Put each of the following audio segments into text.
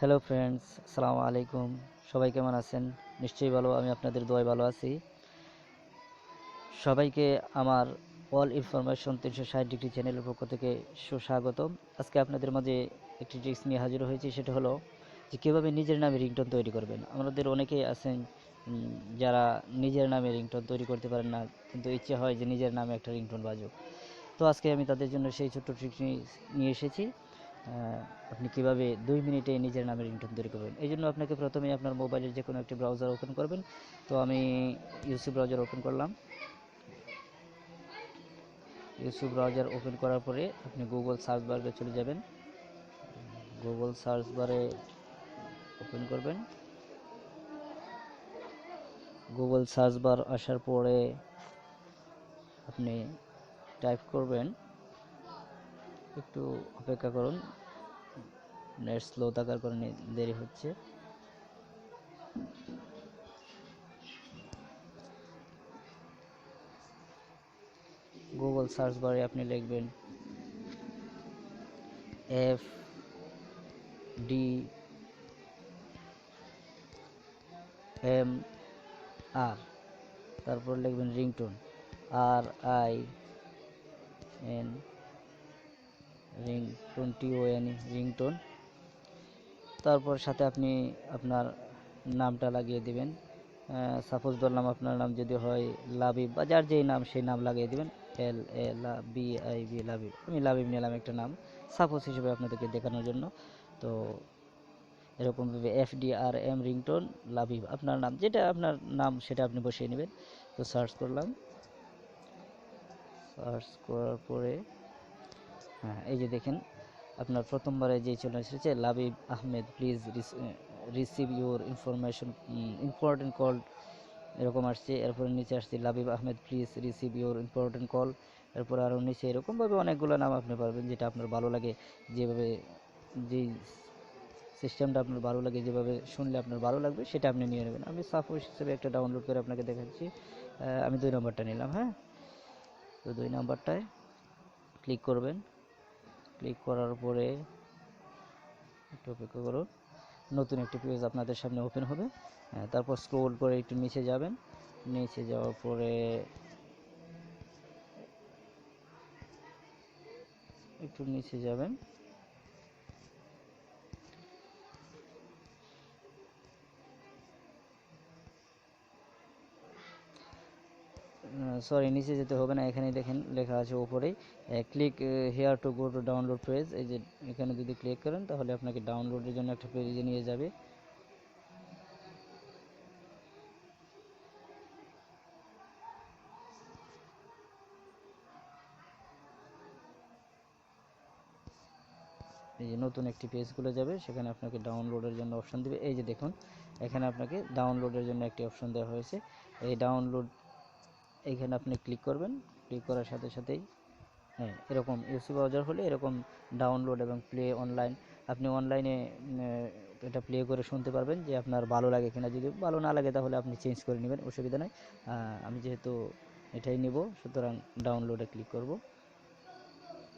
Hello friends, আসসালামু আলাইকুম। সবাই কেমন আছেন? নিশ্চয়ই ভালো, আমি আপনাদের দোয়ায় ভালো আছি। সবাইকে আমার অল ইনফরমেশন 360 ডিগ্রি চ্যানেলের পক্ষ থেকে সুস্বাগতম। আজকে আপনাদের মাঝে একটি ট্রিক্স নিয়ে হাজির হয়েছি, সেটা হলো যে কীভাবে নিজের নামে রিংটোন তৈরি করবেন। আমাদের অনেকেই আছেন যারা নিজের নামে রিংটোন তৈরি করতে পারেন না, কিন্তু ইচ্ছে হয় যে নিজের নামে একটা রিংটোন বাজুক। তো আজকে আমি তাদের জন্য সেই ছোট্ট ট্রিক্স নিয়ে এসেছি। আপনি কিভাবে 2 মিনিটে নিজের নামে রিংটোন তৈরি করবেন। এই জন্য আপনাকে প্রথমে আপনার মোবাইলের যে কোনো একটি ব্রাউজার ওপেন করবেন। তো আমি ইউসি ব্রাউজার ওপেন করলাম। ইউসি ব্রাউজার ওপেন করার পরে আপনি গুগল সার্চ বারে চলে যাবেন। গুগল সার্চ বারে ওপেন করবেন। গুগল সার্চ বার আসার পরে আপনি টাইপ করবেন, একটু অপেক্ষা করুন, নেট স্লো থাকার কারণে দেরি হচ্ছে। গুগল সার্চ বারে আপনি লিখবেন FDMR, তারপর লিখবেন ringtone, RIN ringtone, TON ringtone. তারপর সাথে আপনি আপনার নামটা লাগিয়ে দিবেন। সাপোজ ধরলাম আপনার নাম যদি হয় লাবিব, বা যার যেই নাম সেই নাম লাগিয়ে দিবেন। LABIB, লাবিব। আমি লাবিব নিলাম একটা নাম সাপোজ হিসেবে আপনাদেরকে দেখানোর জন্য। তো এরকমভাবে FDRM রিংটোন লাবিব, আপনার নাম যেটা আপনার নাম সেটা আপনি বসিয়ে নেবেন। তো সার্চ করলাম, সার্চ করার পরে হ্যাঁ, এই যে দেখেন আপনার প্রথমবারে যে চলে এসেছে Labib Ahmed, please receive your important call, এরকম আসছে। এরপরে নিচে আসছে Labib Ahmed, please receive your important call. এরপর আরও নিচে এরকমভাবে অনেকগুলো নাম আপনি পারবেন, যেটা আপনার ভালো লাগে, যেভাবে যেই সিস্টেমটা আপনার ভালো লাগে, যেভাবে শুনলে আপনার ভালো লাগবে সেটা আপনি নিয়ে নেবেন। আমি সাপোজ হিসেবে একটা ডাউনলোড করে আপনাকে দেখাচ্ছি। আমি 2 নম্বরটা নিলাম। হ্যাঁ, তো 2 নম্বরটায় ক্লিক করবেন। ক্লিক করার পরে একটু অপেক্ষা করুন, নতুন একটি পেজ আপনাদের সামনে ওপেন হবে। তারপর স্ক্রল করে একটু নিচে যাবেন। নিচে যাওয়ার পরে একটু নিচে যাবেন, সরি নিচে যেতে হবে না, এখানে দেখেন লেখা আছে উপরেই click here to go to download page. এই যে এখানে যদি ক্লিক করেন তাহলে আপনাকে ডাউনলোডের জন্য একটা পেজে নিয়ে যাবে। এই যে নতুন একটি পেজ খুলে যাবে, সেখানে আপনাকে ডাউনলোডের জন্য অপশন দেবে। এই যে দেখুন এখানে আপনাকে ডাউনলোডের জন্য একটি অপশন দেওয়া হয়েছে, এই ডাউনলোড, এইখানে আপনি ক্লিক করবেন। ক্লিক করার সাথে সাথেই হ্যাঁ, এরকম ইউসি ব্রাউজার হলে এরকম ডাউনলোড এবং প্লে অনলাইন, আপনি অনলাইনে এটা প্লে করে শুনতে পারবেন, যে আপনার ভালো লাগে কিনা। যদি ভালো না লাগে তাহলে আপনি চেঞ্জ করে নেবেন, অসুবিধা নেই। আমি যেহেতু এটাই নিব, সুতরাং ডাউনলোডে ক্লিক করব।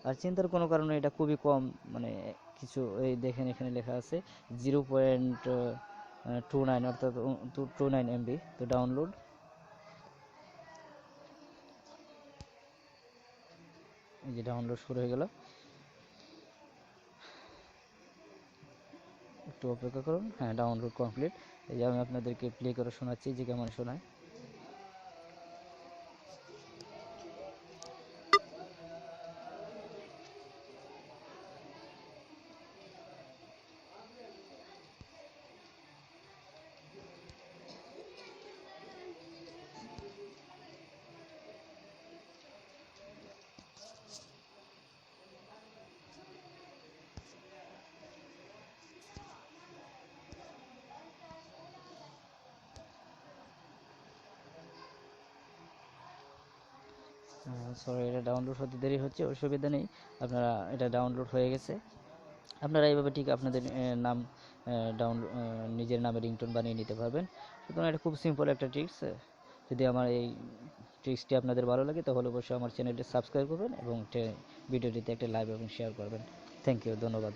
আর চিন্তার কোনো কারণে এটা খুবই কম, মানে কিছু, এই দেখেন এখানে লেখা আছে 0.29, অর্থাৎ 29 MB। তো ডাউনলোড, এই যে ডাউনলোড শুরু হয়ে গেল, একটু অপেক্ষা করুন। হ্যাঁ, ডাউনলোড কমপ্লিট। এই যে আমি আপনাদেরকে প্লে করে শোনাচ্ছি যে কেমন শোনায়। সরি, এটা ডাউনলোড হতে দেরি হচ্ছে, অসুবিধা নেই, আপনারা এটা ডাউনলোড হয়ে গেছে। আপনারা এইভাবে ঠিক আপনাদের নাম নিজের নামে রিংটোন বানিয়ে নিতে পারবেন। সুতরাং এটা খুব সিম্পল একটা ট্রিক্স। যদি আমার এই ট্রিক্সটি আপনাদের ভালো লাগে তাহলে অবশ্যই আমার চ্যানেলটি সাবস্ক্রাইব করবেন এবং ভিডিওটিতে একটা লাইক এবং শেয়ার করবেন। থ্যাংক ইউ, ধন্যবাদ।